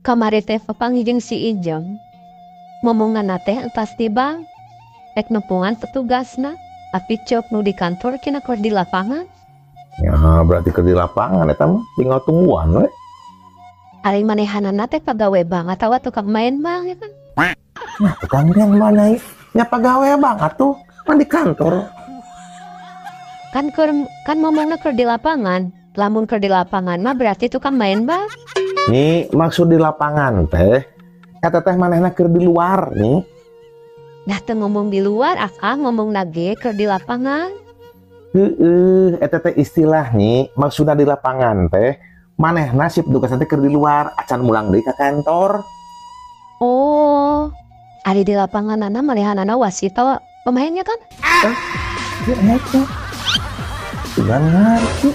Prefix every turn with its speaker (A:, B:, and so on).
A: Kamari teh papanggijeng si Ijeng. Ngomongan teh entas di bang. Rek nepungan petugasna. Tapi cok nu di kantor kena keur di lapangan.
B: Ya berarti ke di lapangan eta mah tinggal tungguan we.
A: Ari manehanana teh pagawe banget tawa tukang main bang ya kan.
B: Nah, tukang yang mana ya? Ya pegawai banget tuh, kan di kantor.
A: Kan ngomongna keur di lapangan. Lamun keur di lapangan mah berarti tukang main bang.
B: Nih maksud di lapangan teh, kata teh manehna keur di luar nih.
A: Dah teu ngomong di luar, akang ngomong nage keur di lapangan.
B: Eta teh istilah nih, maksudna di lapangan teh, manehna sip tugas teh keur di luar, acan mulang deui ka kantor.
A: Oh, ari di lapangan nana manehanana wasita pemainnya kan?
B: Ya, eta. Sudah ngerti.